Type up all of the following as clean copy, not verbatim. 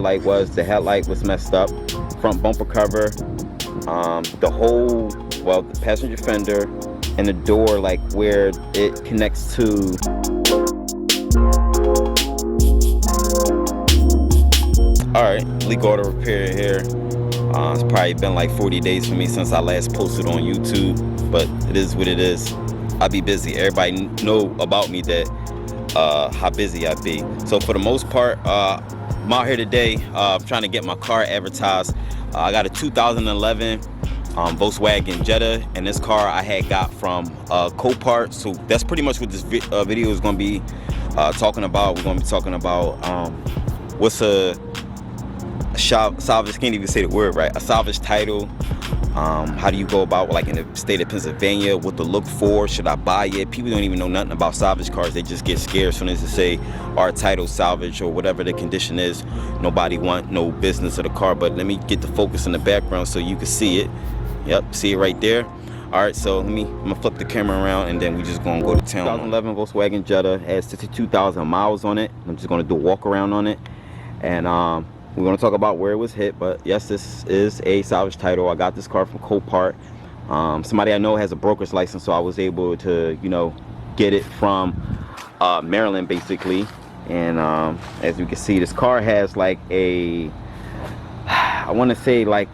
Light was, the headlight was messed up, front bumper cover, the whole, well, the passenger fender and the door, like where it connects to. Alright, Leekautorepair here. It's probably been like 40 days for me since I last posted on YouTube, but it is what it is. I be busy. Everybody know about me that how busy I be. So for the most part, I'm out here today trying to get my car advertised. I got a 2011 Volkswagen Jetta, and this car I had got from Copart. So that's pretty much what this video is going to be talking about. We're going to be talking about what's a salvage, can't even say the word right, a salvage title. How do you go about, like in the state of Pennsylvania, what to look for? Should I buy it? People don't even know nothing about salvage cars. They just get scared as soon as they say our title salvage or whatever the condition is. Nobody want no business of the car. But let me get the focus in the background so you can see it. Yep, see it right there. All right, so I'm gonna flip the camera around and then we just gonna go to town. 2011 Volkswagen Jetta has 62,000 miles on it. I'm just gonna do a walk around on it, and we're going to talk about where it was hit. But yes, this is a salvage title. I got this car from Copart. Somebody I know has a broker's license, so I was able to, you know, get it from Maryland basically. And as you can see, this car has like a, I want to say like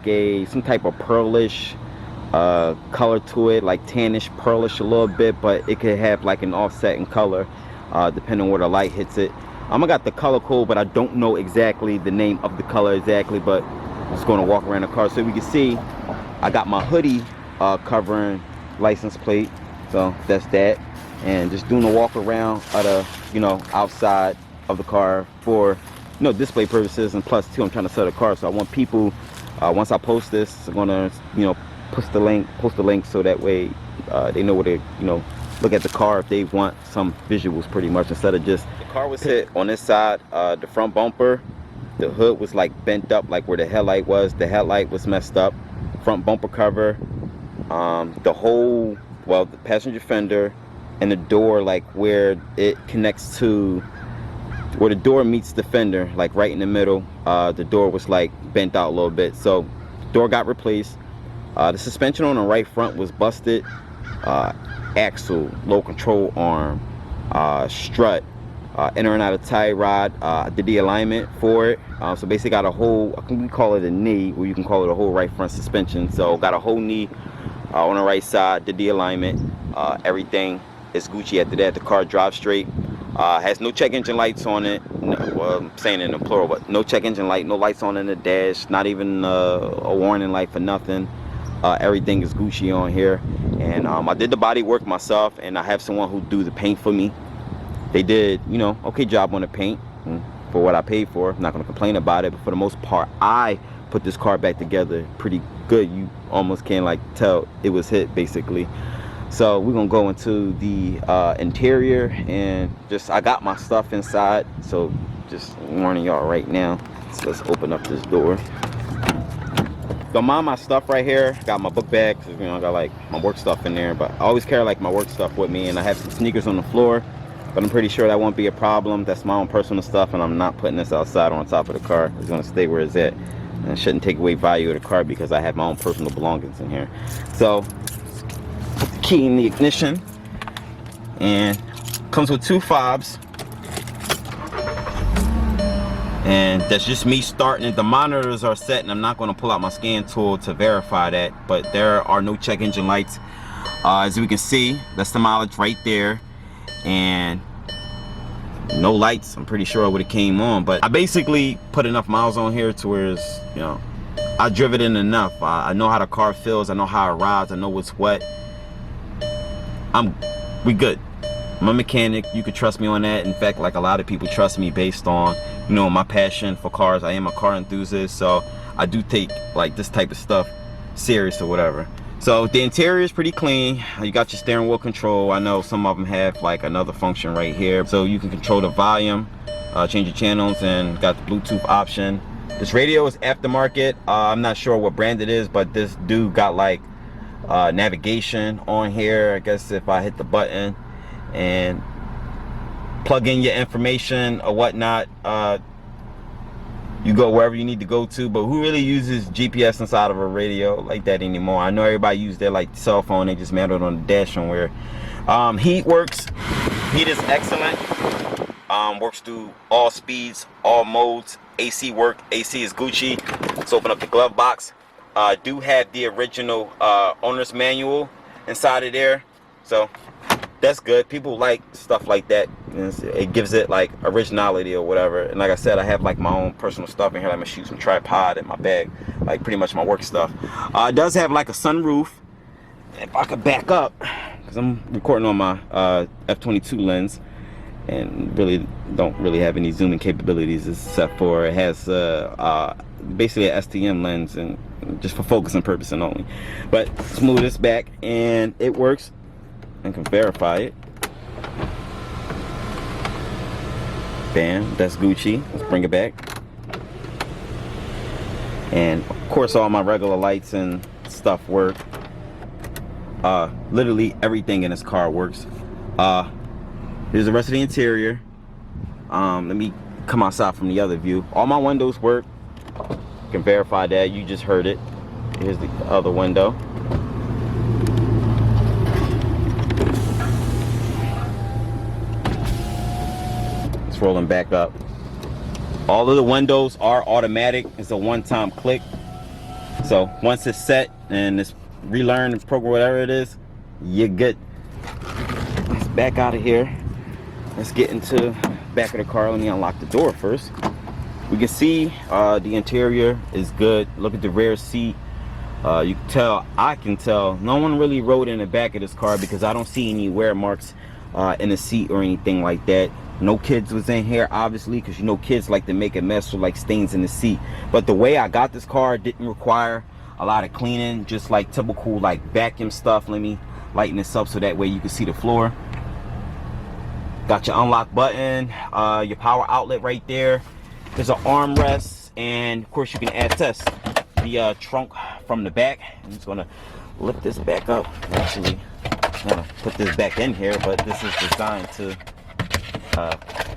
some type of pearlish color to it, like tannish pearlish a little bit, but it could have like an offset in color depending on where the light hits it. I got the color code, but I don't know exactly the name of the color exactly, but I'm just going to walk around the car so we can see. I got my hoodie covering license plate, so that's that. And just doing a walk around of the, you know, outside of the car for, you know, display purposes, and plus too, I'm trying to sell the car, so I want people, once I post this, I'm gonna, you know, post the link so that way they know where to, you know, look at the car if they want some visuals, pretty much, instead of just. The car was hit on this side, the front bumper, the hood was like bent up, like where the headlight was. The headlight was messed up, front bumper cover, the whole, well, the passenger fender and the door, like where it connects to, where the door meets the fender, like right in the middle, the door was like bent out a little bit, so the door got replaced. The suspension on the right front was busted. Axle, low control arm, strut, inner and outer tie rod. I did the alignment for it, so basically got a whole, I think we call it a knee, or you can call it a whole right front suspension. So got a whole knee on the right side, did the alignment. Everything is Gucci after that. The car drives straight, has no check engine lights on it. No, well, I'm saying it in the plural, but no check engine light, no lights on in the dash, not even a warning light for nothing. Everything is Gucci on here. And I did the body work myself, and I have someone who do the paint for me. They did, you know, okay job on the paint for what I paid for. I'm not going to complain about it, but for the most part, I put this car back together pretty good. You almost can't like tell it was hit basically. So we're going to go into the interior, and just, I got my stuff inside, so just warning y'all right now. So let's open up this door. Don't mind my stuff right here. Got my book bag, cause, you know, I got like my work stuff in there, but I always carry like my work stuff with me, and I have some sneakers on the floor, but I'm pretty sure that won't be a problem. That's my own personal stuff, and I'm not putting this outside on top of the car. It's gonna stay where it's at, and it shouldn't take away value of the car because I have my own personal belongings in here. So put the key in the ignition, and comes with 2 fobs. And that's just me starting it. The monitors are set, and I'm not going to pull out my scan tool to verify that, but there are no check engine lights. As we can see, that's the mileage right there, and no lights. I'm pretty sure it would have came on, but I basically put enough miles on here to where it's, you know, I driven it enough. I know how the car feels, I know how it rides, I know what's what. We good. I'm a mechanic, you could trust me on that. In fact, like a lot of people trust me based on, you know, my passion for cars. I am a car enthusiast, so I do take like this type of stuff serious or whatever. So the interior is pretty clean. You got your steering wheel control. I know some of them have like another function right here, so you can control the volume, change your channels, and got the Bluetooth option. This radio is aftermarket. I'm not sure what brand it is, but this dude got like navigation on here. I guess if I hit the button and plug in your information or whatnot, you go wherever you need to go to. But who really uses GPS inside of a radio like that anymore? I know everybody use their like cell phone, they just mount it on the dash somewhere. Heat works. Heat is excellent. Works through all speeds, all modes. AC work. AC is Gucci. Let's open up the glove box. Do have the original owner's manual inside of there, so that's good. People like stuff like that. It gives it like originality or whatever. And like I said, I have like my own personal stuff in here, like my shoes, some tripod in my bag, like pretty much my work stuff. It does have like a sunroof. If I could back up, because I'm recording on my f/22 lens and really don't really have any zooming capabilities, except for it has basically an STM lens and just for focusing purposes only. But let's move this back, and it works. I can verify it. Bam, that's Gucci. Let's bring it back. And of course all my regular lights and stuff work. Literally everything in this car works. Here's the rest of the interior. Let me come outside from the other view. All my windows work. You can verify that. You just heard it. Here's the other window. It's rolling back up. All of the windows are automatic. It's a one-time click. So once it's set and it's relearned and program, whatever it is, you're good. Let's back out of here. Let's get into the back of the car. Let me unlock the door first. We can see the interior is good. Look at the rear seat. You can tell, I can tell, no one really rode in the back of this car because I don't see any wear marks in the seat or anything like that. No kids was in here, obviously, because you know kids like to make a mess with like stains in the seat. But the way I got this car didn't require a lot of cleaning, just like typical like vacuum stuff. Let me lighten this up so that way you can see the floor. Got your unlock button, your power outlet right there. There's an armrest, and of course you can access the trunk from the back. I'm just gonna lift this back up. Actually, I'm gonna put this back in here, but this is designed to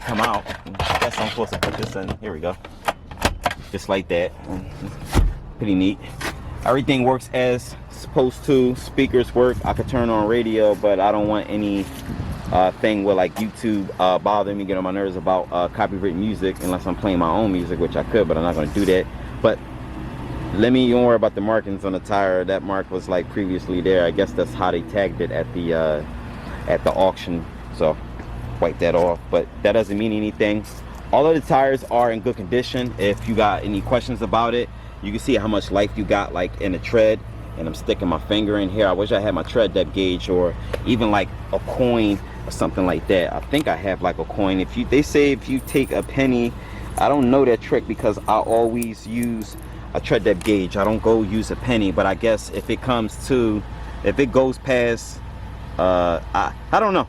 come out. I guess I'm supposed to put this in. Here we go. Just like that. Pretty neat. Everything works as supposed to. Speakers work. I could turn on radio, but I don't want any thing where like YouTube bothering me, get on my nerves about copyrighted music, unless I'm playing my own music, which I could, but I'm not going to do that. But don't worry about the markings on the tire. That mark was like previously there. I guess that's how they tagged it at the auction, so wipe that off. But that doesn't mean anything. All of the tires are in good condition. If you got any questions about it, you can see how much life you got like in the tread. And I'm sticking my finger in here. I wish I had my tread depth gauge or even like a coin or something like that. I think I have like a coin. They say if you take a penny, I don't know that trick because I always use a tread depth gauge. I don't go use a penny, but I guess if it goes past, I don't know.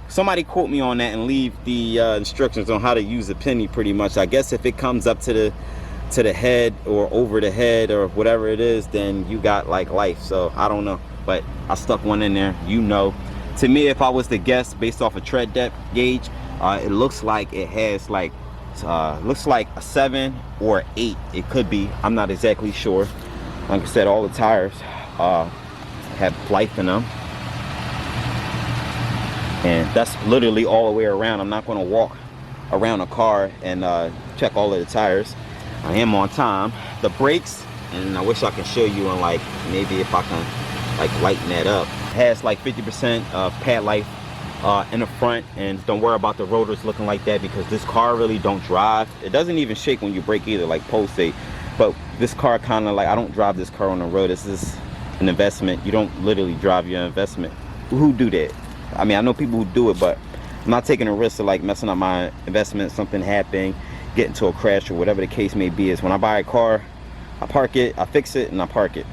Somebody quote me on that and leave the instructions on how to use a penny pretty much. I guess if it comes up to the head or over the head or whatever it is, then you got like life. So I don't know, but I stuck one in there. You know, to me, if I was to guess based off a tread depth gauge, it looks like it has like looks like a 7 or 8. It could be, I'm not exactly sure. Like I said, all the tires have life in them, and that's literally all the way around. I'm not going to walk around a car and check all of the tires. I am on time. The brakes, and I wish I can show you, and like maybe if I can like lighten that up, has like 50% of pad life in the front. And don't worry about the rotors looking like that because this car really don't drive. It doesn't even shake when you brake either, like Post say. But this car kind of like, I don't drive this car on the road. This is an investment. You don't literally drive your investment. Who do that? I mean, I know people who do it, but I'm not taking a risk of like messing up my investment, something happening, get into a crash or whatever the case may be. Is when I buy a car, I park it, I fix it, and I park it.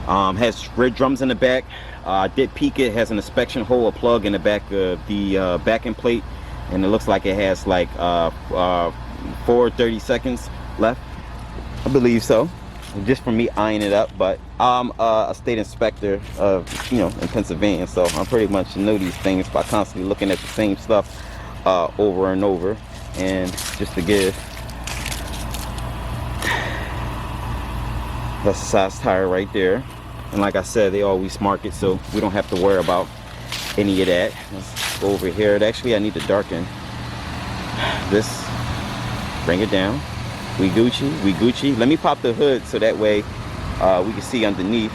Has rear drums in the back. I did peek it. Has an inspection hole, a plug in the back of the backing plate, and it looks like it has like 4:30 seconds left. I believe so, just from me eyeing it up. But I'm a state inspector of, in Pennsylvania, so I pretty much know these things by constantly looking at the same stuff over and over. And just to give That's the size tire right there. And like I said, they always mark it, so we don't have to worry about any of that. Let's go over here. Actually, I need to darken this. Bring it down. We Gucci. Let me pop the hood so that way we can see underneath.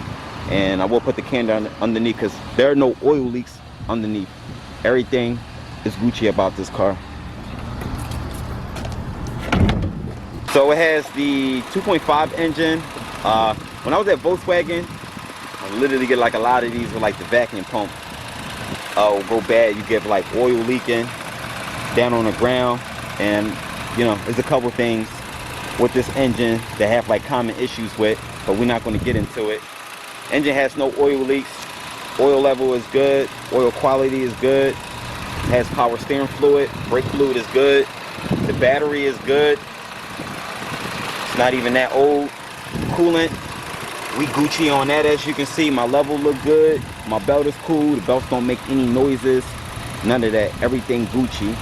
And I will put the can down underneath because there are no oil leaks underneath. Everything is Gucci about this car. So it has the 2.5 engine. When I was at Volkswagen, I literally get like a lot of these with like the vacuum pump. Will go bad. You get like oil leaking down on the ground, and you know, there's a couple things with this engine that have like common issues with, but we're not going to get into it. Engine has no oil leaks. Oil level is good. Oil quality is good. Has power steering fluid. Brake fluid is good. The battery is good. It's not even that old. Coolant, we Gucci on that. As you can see, my level look good. My belt is cool. The belts don't make any noises. None of that. Everything Gucci.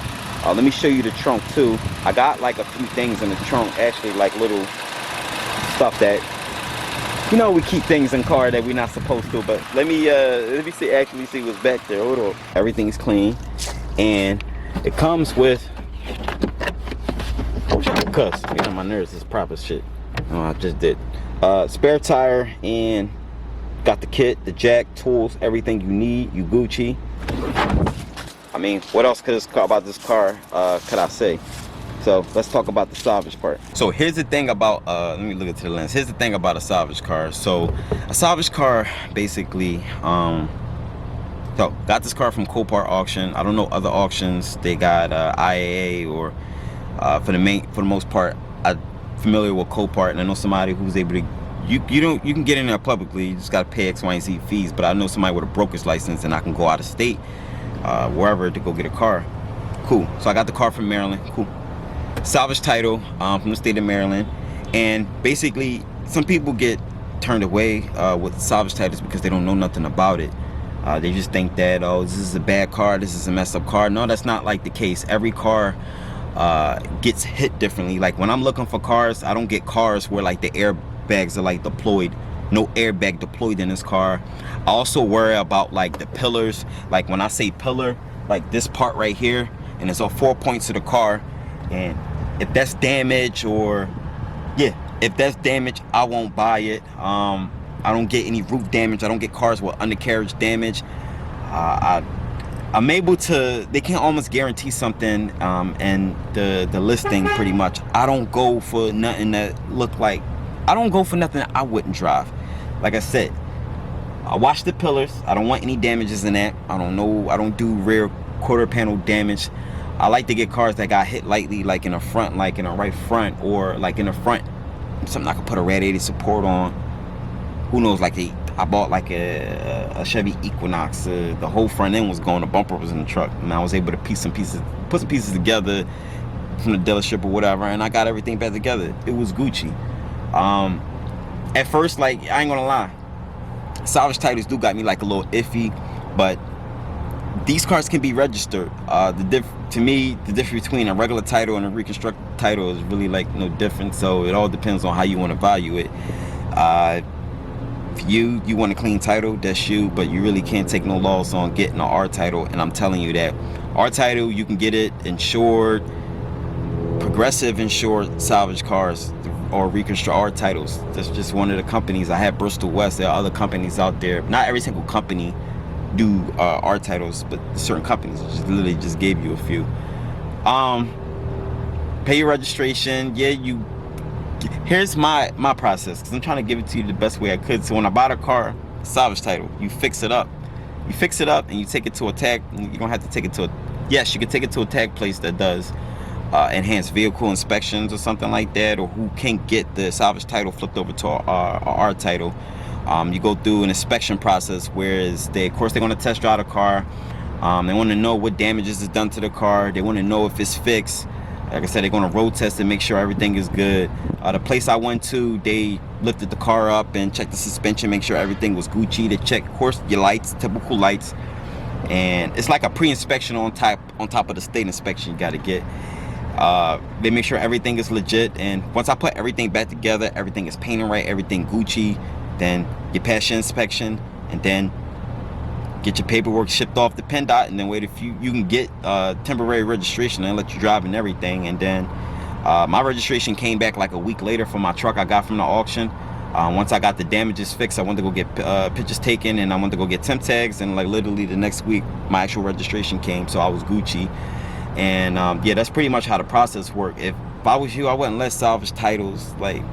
Let me show you the trunk too. I got like a few things in the trunk, actually, like little stuff that, you know, we keep things in car that we're not supposed to. But let me see, actually see what's back there. Hold on. Everything's clean, and it comes with. Oh, I cuss. Get on my nerves. This proper shit. Oh, I just did. Spare tire, and got the kit, the jack, tools, everything you need. You Gucci. I mean, what else could this car could I say? So let's talk about the salvage part. So here's the thing about let me look into the lens. Here's the thing about a salvage car. So a salvage car basically so got this car from Copart auction. I don't know other auctions. They got IAA, or for the most part I'm familiar with Copart, and I know somebody who's able to, you can get in there publicly. You just got to pay X, Y, and Z fees. But I know somebody with a broker's license, and I can go out of state, wherever, to go get a car. Cool. So I got the car from Maryland. Cool. Salvage title from the state of Maryland. And basically, some people get turned away with salvage titles because they don't know nothing about it. They just think that, oh, this is a bad car, this is a messed up car. No, that's not like the case. Every car gets hit differently. Like when I'm looking for cars, I don't get cars where like the airbags are like deployed. No airbag deployed in this car. I also worry about like the pillars. Like when I say pillar, like this part right here, and it's all 4 points of the car, and if that's damaged, or yeah, if that's damaged, I won't buy it. I don't get any roof damage. I don't get cars with undercarriage damage. I'm able to, they can almost guarantee something, and the listing pretty much. I don't go for nothing that look like, I don't go for nothing that I wouldn't drive. Like I said, I watch the pillars. I don't want any damages in that. I don't do rear quarter panel damage. I like to get cars that got hit lightly, like in the front, like in the right front, or like in the front, something I could put a radiator support on. Who knows, like I bought like a Chevy Equinox. The whole front end was gone, the bumper was in the truck, and I was able to put some pieces together from the dealership or whatever, and I got everything back together. It was Gucci. At first, like, I ain't gonna lie, salvage titles do got me like a little iffy, but these cars can be registered. To me, the difference between a regular title and a reconstructed title is really like no different. So it all depends on how you want to value it. If you want a clean title, that's you, but you really can't take no loss on getting an R title. And I'm telling you that R title, you can get it insured, Progressive insured salvage cars, or reconstruct R titles. That's just one of the companies. I have Bristol West. There are other companies out there. Not every single company do R titles, but certain companies just literally just gave you a few. Pay your registration. Yeah, here's my process, because I'm trying to give it to you the best way I could. So when I bought a car, salvage title, you fix it up, and you take it to a tag. You don't have to take it to a, yes, you can take it to a tag place that does enhanced vehicle inspections or something like that, or who can get the salvage title flipped over to our title. You go through an inspection process, whereas of course they're going to test drive the car. They want to know what damages is done to the car. They want to know if it's fixed. Like I said, they're going to road test and make sure everything is good. The place I went to, they lifted the car up and checked the suspension, make sure everything was Gucci. They check, of course, your lights, typical lights, and it's like a pre-inspection on top of the state inspection you got to get. They make sure everything is legit, and once I put everything back together, everything is painted right, everything Gucci, then you pass your inspection, and then get your paperwork shipped off the PennDOT, and then wait you can get temporary registration and let you drive and everything. And then my registration came back like a week later for my truck I got from the auction. Once I got the damages fixed, I went to go get pictures taken, and I went to go get temp tags, and like literally the next week my actual registration came, so I was Gucci. And yeah, that's pretty much how the process worked. If I was you, I wouldn't let salvage titles like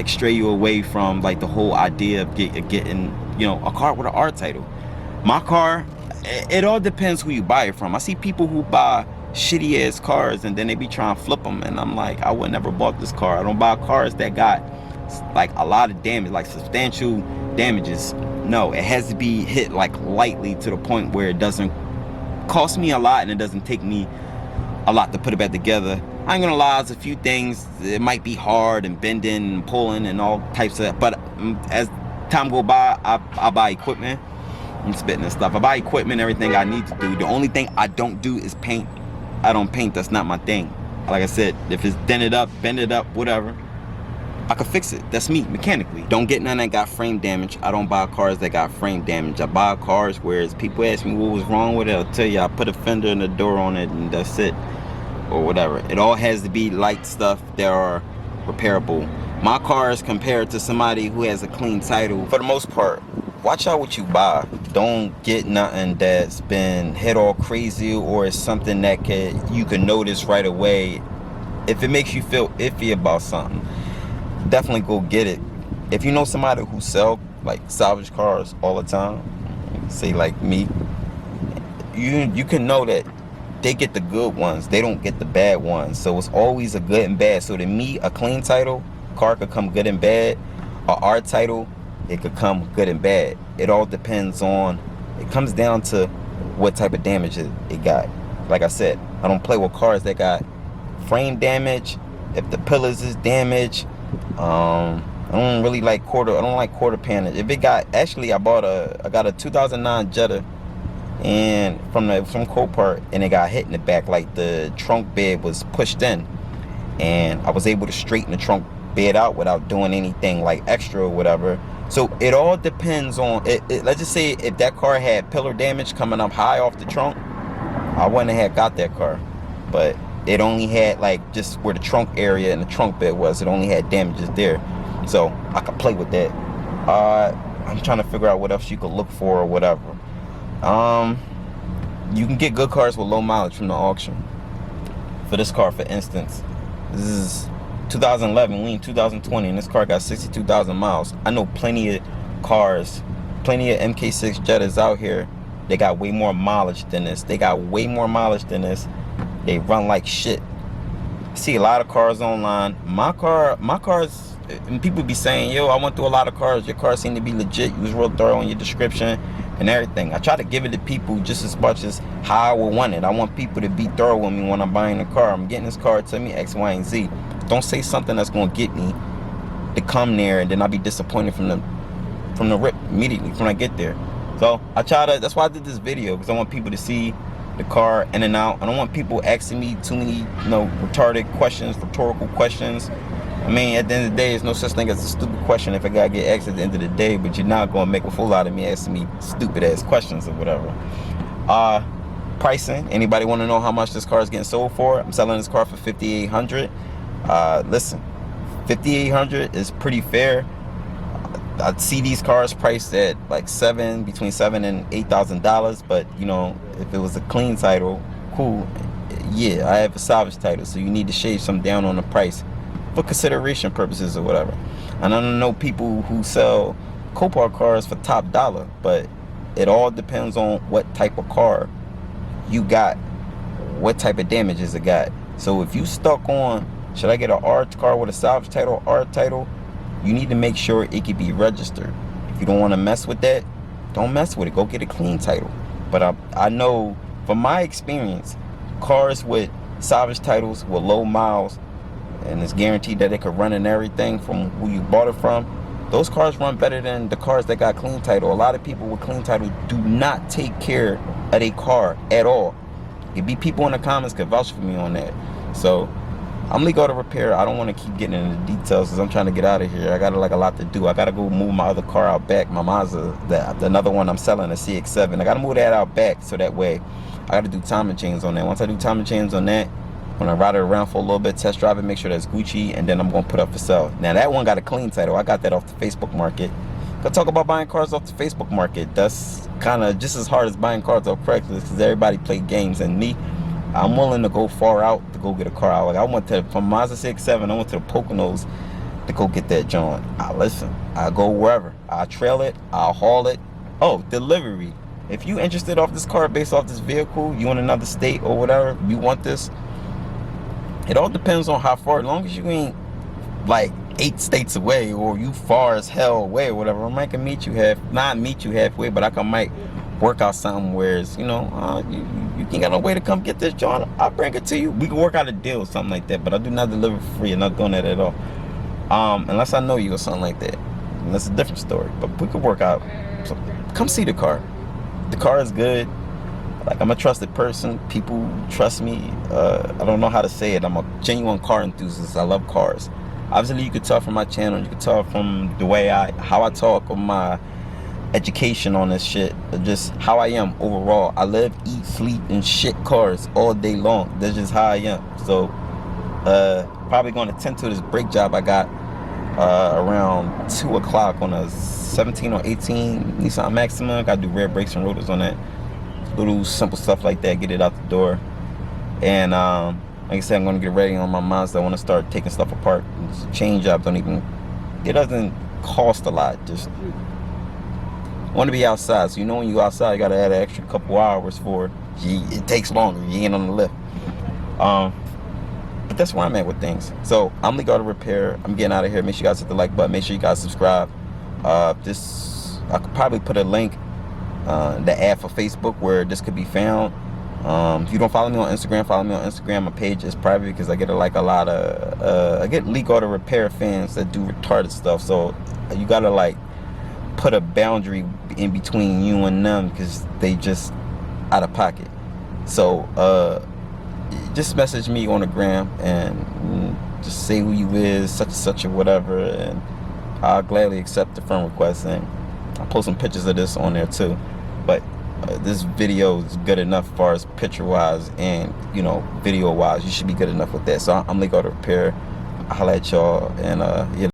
stray you away from like the whole idea of getting, you know, a car with an R title. My car, it all depends who you buy it from. I see people who buy shitty ass cars and then they be trying to flip them, and I'm like, I would never bought this car. I don't buy cars that got like a lot of damage, like substantial damages. No, it has to be hit like lightly to the point where it doesn't cost me a lot and it doesn't take me a lot to put it back together. I ain't gonna lie, there's a few things, it might be hard and bending and pulling and all types of, but as time go by, I buy equipment and spitting and stuff. I buy equipment, everything I need to do. The only thing I don't do is paint. I don't paint, that's not my thing. Like I said, if it's dented up, bend it up, whatever, I can fix it. That's me, mechanically. Don't get none that got frame damage. I don't buy cars that got frame damage. I buy cars where people ask me what was wrong with it, I'll tell you, I put a fender and a door on it and that's it, or whatever. It all has to be light stuff that are repairable. My cars, compared to somebody who has a clean title, for the most part, watch out what you buy. Don't get nothing that's been hit all crazy, or is something that you can notice right away. If it makes you feel iffy about something, definitely go get it. If you know somebody who sell like salvage cars all the time, say like me, you can know that they get the good ones, they don't get the bad ones. So it's always a good and bad. So to me, a clean title car could come good and bad. A R title, it could come good and bad. It all depends on, it comes down to what type of damage it got. Like I said, I don't play with cars that got frame damage. If the pillars is damaged, I don't really like quarter panel. If it got, actually I got a 2009 Jetta, and from Copart, and it got hit in the back, like the trunk bed was pushed in, and I was able to straighten the trunk bed out without doing anything like extra or whatever. So it all depends on it. Let's just say if that car had pillar damage coming up high off the trunk, I wouldn't have got that car. But it only had like just where the trunk area and the trunk bed was, it only had damages there, so I could play with that. I'm trying to figure out what else you could look for or whatever. You can get good cars with low mileage from the auction. For this car, for instance, this is 2011, we in 2020, and this car got 62,000 miles. I know plenty of cars, plenty of MK6 Jettas out here, they got way more mileage than this. They run like shit. I see a lot of cars online. My cars, and people be saying, yo, I went through a lot of cars, your car seemed to be legit, you was real thorough in your description and everything. I try to give it to people just as much as how I would want it. I want people to be thorough with me when I'm buying a car. I'm getting this car, tell me X, Y, and Z. Don't say something that's gonna get me to come there and then I'll be disappointed from the rip immediately when I get there. So I try to, that's why I did this video, because I want people to see the car in and out. I don't want people asking me too many, retarded questions, rhetorical questions. I mean, at the end of the day, there's no such thing as a stupid question if I gotta get asked at the end of the day, but you're not gonna make a fool out of me asking me stupid ass questions or whatever. Pricing, anybody wanna know how much this car is getting sold for? I'm selling this car for $5,800. Listen, $5,800 is pretty fair. I see these cars priced at like between $7,000 and $8,000, but if it was a clean title, cool. Yeah, I have a salvage title, so you need to shave some down on the price for consideration purposes or whatever. And I don't know people who sell Copart cars for top dollar, but it all depends on what type of car you got, what type of damages it got. So if you stuck on, should I get an R car with a salvage title, R title, you need to make sure it can be registered. If you don't want to mess with that, don't mess with it. Go get a clean title. But I know from my experience, cars with salvage titles with low miles, and it's guaranteed that it could run and everything from who you bought it from, those cars run better than the cars that got clean title. A lot of people with clean title do not take care of their car at all. It be people in the comments can vouch for me on that. So I'm Leekautorepair. I don't want to keep getting into the details because I'm trying to get out of here. I got like a lot to do. I got to go move my other car out back, my Mazda, another one I'm selling, a CX-7. I got to move that out back so that way I got to do timing chains on that. Once I do timing chains on that, when I ride it around for a little bit, test drive it, make sure that's Gucci, and then I'm going to put up for sale. Now that one got a clean title. I got that off the Facebook market. Go talk about buying cars off the Facebook market. That's kind of just as hard as buying cars off Craigslist because everybody play games. And me, I'm willing to go far out to go get a car out. Like I went to, from Mazda CX-7, I went to the Poconos to go get that joint. Listen, I go wherever. I'll trail it, I'll haul it. Oh, delivery. If you interested off this car based off this vehicle, you in another state or whatever, you want this, it all depends on how far. As long as you ain't like 8 states away or you far as hell away or whatever, I might can meet you not meet you halfway, but I might work out something where it's, you know, you ain't got no way to come get this joint. I'll bring it to you. We can work out a deal or something like that, but I do not deliver for free. I'm not doing that at all. Unless I know you or something like that. And that's a different story, but we could work out. So come see the car. The car is good. Like, I'm a trusted person. People trust me. I don't know how to say it. I'm a genuine car enthusiast. I love cars. Obviously, you could tell from my channel. You could tell from the way how I talk, or my education on this shit, just how I am overall. I live, eat, sleep, and shit cars all day long. That's just how I am. So, probably going to tend to this brake job I got around 2 o'clock on a 17 or 18 Nissan Maxima. Got to do rear brakes and rotors on that. Little simple stuff like that, get it out the door. And like I said, I'm gonna get ready on my Mazda. I want to start taking stuff apart. Chain jobs it doesn't cost a lot. Just want to be outside. So you know, when you outside, you gotta add an extra couple hours for it. It takes longer. You ain't on the lift. But that's where I'm at with things. So I'm Leekautorepair. I'm getting out of here. Make sure you guys hit the like button. Make sure you guys subscribe. I could probably put a link, the ad for Facebook where this could be found. If you don't follow me on Instagram, follow me on Instagram. My page is private because I get like a lot of I get Leekautorepair fans that do retarded stuff. So you gotta like put a boundary in between you and them because they just out of pocket. So just message me on the gram and just say who you is, such and such or whatever, and I'll gladly accept the friend request. And I'll post some pictures of this on there too. But this video is good enough as far as picture wise and, you know, video wise. You should be good enough with that. So I'm Leekautorepair. I'll holla at y'all, and yeah.